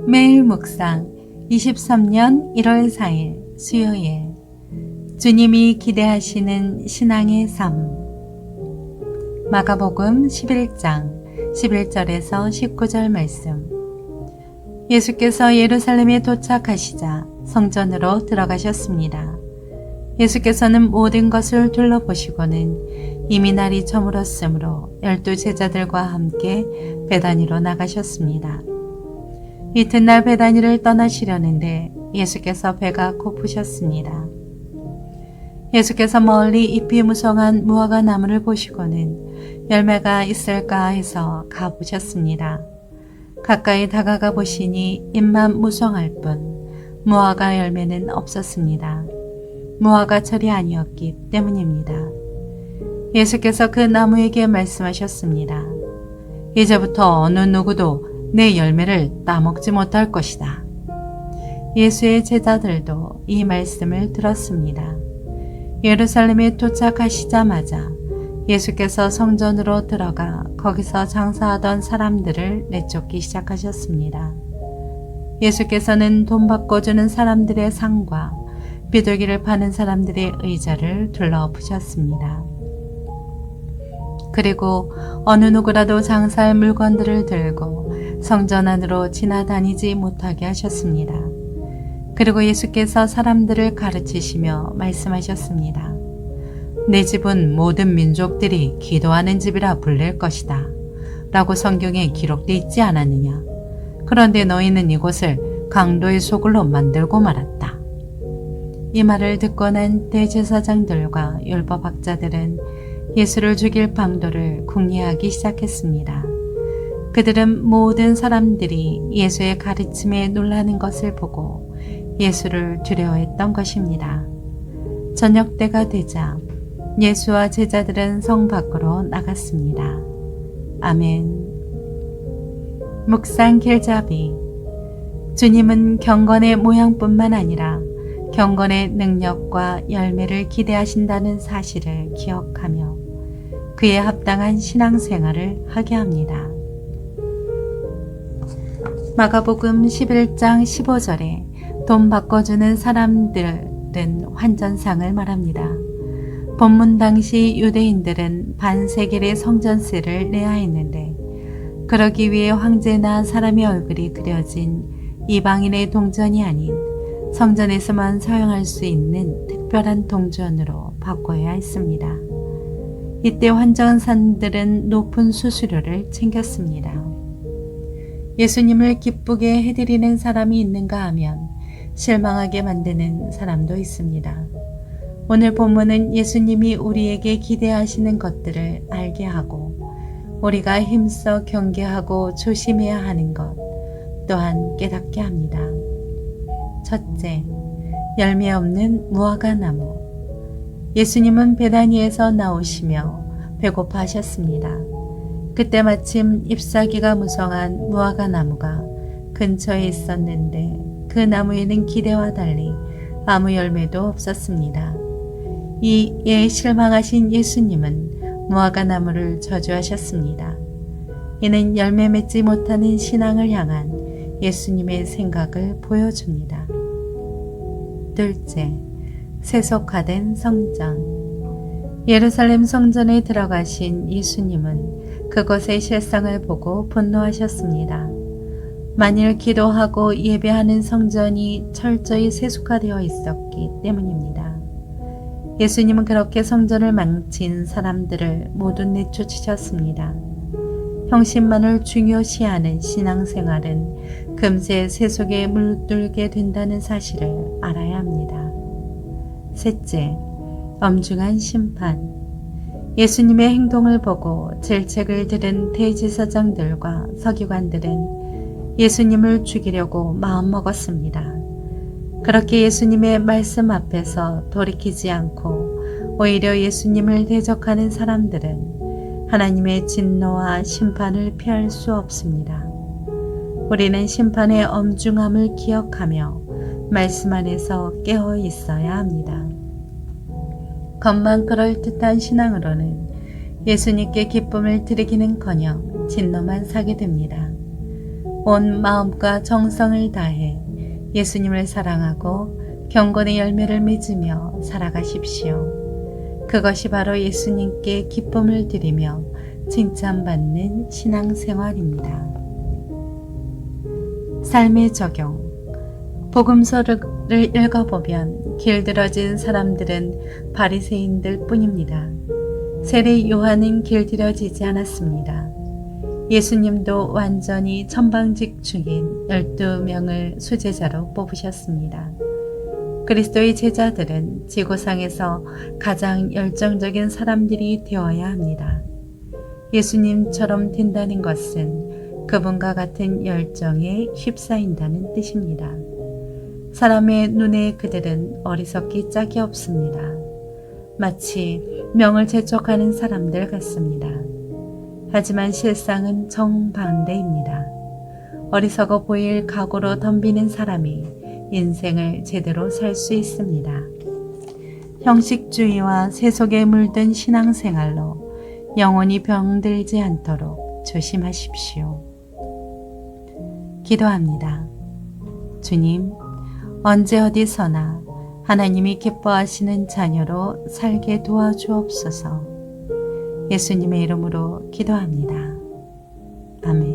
매일 묵상 23년 1월 4일 수요일 주님이 기대하시는 신앙의 삶 마가복음 11장 11절에서 19절 말씀. 예수께서 예루살렘에 도착하시자 성전으로 들어가셨습니다. 예수께서는 모든 것을 둘러보시고는 이미 날이 저물었으므로 12 제자들과 함께 베다니로 나가셨습니다. 이튿날 베다니를 떠나시려는데 예수께서 배가 고프셨습니다. 예수께서 멀리 잎이 무성한 무화과 나무를 보시고는 열매가 있을까 해서 가보셨습니다. 가까이 다가가 보시니 잎만 무성할 뿐 무화과 열매는 없었습니다. 무화과철이 아니었기 때문입니다. 예수께서 그 나무에게 말씀하셨습니다. 이제부터 어느 누구도 내 열매를 따먹지 못할 것이다. 예수의 제자들도 이 말씀을 들었습니다. 예루살렘에 도착하시자마자 예수께서 성전으로 들어가 거기서 장사하던 사람들을 내쫓기 시작하셨습니다. 예수께서는 돈 바꿔주는 사람들의 상과 비둘기를 파는 사람들의 의자를 둘러엎으셨습니다. 그리고 어느 누구라도 장사할 물건들을 들고 성전 안으로 지나다니지 못하게 하셨습니다. 그리고 예수께서 사람들을 가르치시며 말씀하셨습니다. 내 집은 모든 민족들이 기도하는 집이라 불릴 것이다 라고 성경에 기록되어 있지 않았느냐. 그런데 너희는 이곳을 강도의 소굴로 만들고 말았다. 이 말을 듣고 난 대제사장들과 율법학자들은 예수를 죽일 방도를 궁리하기 시작했습니다. 그들은 모든 사람들이 예수의 가르침에 놀라는 것을 보고 예수를 두려워했던 것입니다. 저녁 때가 되자 예수와 제자들은 성 밖으로 나갔습니다. 아멘. 묵상 길잡이. 주님은 경건의 모양뿐만 아니라 경건의 능력과 열매를 기대하신다는 사실을 기억하며 그에 합당한 신앙생활을 하게 합니다. 마가복음 11장 15절에 돈 바꿔주는 사람들은 환전상을 말합니다. 본문 당시 유대인들은 반세겔의 성전세를 내야 했는데 그러기 위해 황제나 사람의 얼굴이 그려진 이방인의 동전이 아닌 성전에서만 사용할 수 있는 특별한 동전으로 바꿔야 했습니다. 이때 환전사들은 높은 수수료를 챙겼습니다. 예수님을 기쁘게 해드리는 사람이 있는가 하면 실망하게 만드는 사람도 있습니다. 오늘 본문은 예수님이 우리에게 기대하시는 것들을 알게 하고 우리가 힘써 경계하고 조심해야 하는 것 또한 깨닫게 합니다. 첫째, 열매 없는 무화과 나무. 예수님은 베다니에서 나오시며 배고파하셨습니다. 그때 마침 잎사귀가 무성한 무화과 나무가 근처에 있었는데 그 나무에는 기대와 달리 아무 열매도 없었습니다. 이에 실망하신 예수님은 무화과 나무를 저주하셨습니다. 이는 열매 맺지 못하는 신앙을 향한 예수님의 생각을 보여줍니다. 둘째, 세속화된 성전. 예루살렘 성전에 들어가신 예수님은 그곳의 실상을 보고 분노하셨습니다. 만일 기도하고 예배하는 성전이 철저히 세속화되어 있었기 때문입니다. 예수님은 그렇게 성전을 망친 사람들을 모두 내쫓으셨습니다. 형식만을 중요시하는 신앙생활은 금세 세속에 물들게 된다는 사실을 알아야 합니다. 셋째, 엄중한 심판. 예수님의 행동을 보고 질책을 들은 대제사장들과 서기관들은 예수님을 죽이려고 마음먹었습니다. 그렇게 예수님의 말씀 앞에서 돌이키지 않고 오히려 예수님을 대적하는 사람들은 하나님의 진노와 심판을 피할 수 없습니다. 우리는 심판의 엄중함을 기억하며 말씀 안에서 깨어 있어야 합니다. 겉만 그럴듯한 신앙으로는 예수님께 기쁨을 드리기는커녕 진노만 사게 됩니다. 온 마음과 정성을 다해 예수님을 사랑하고 경건의 열매를 맺으며 살아가십시오. 그것이 바로 예수님께 기쁨을 드리며 칭찬받는 신앙생활입니다. 삶의 적용. 복음서를 읽어보면 길들여진 사람들은 바리새인들 뿐입니다. 세례 요한은 길들여지지 않았습니다. 예수님도 완전히 천방직충인 12명을 수제자로 뽑으셨습니다. 그리스도의 제자들은 지구상에서 가장 열정적인 사람들이 되어야 합니다. 예수님처럼 된다는 것은 그분과 같은 열정에 휩싸인다는 뜻입니다. 사람의 눈에 그들은 어리석기 짝이 없습니다. 마치 명을 재촉하는 사람들 같습니다. 하지만 실상은 정반대입니다. 어리석어 보일 각오로 덤비는 사람이 인생을 제대로 살 수 있습니다. 형식주의와 세속에 물든 신앙생활로 영혼이 병들지 않도록 조심하십시오. 기도합니다. 주님, 언제 어디서나 하나님이 기뻐하시는 자녀로 살게 도와주옵소서. 예수님의 이름으로 기도합니다. 아멘.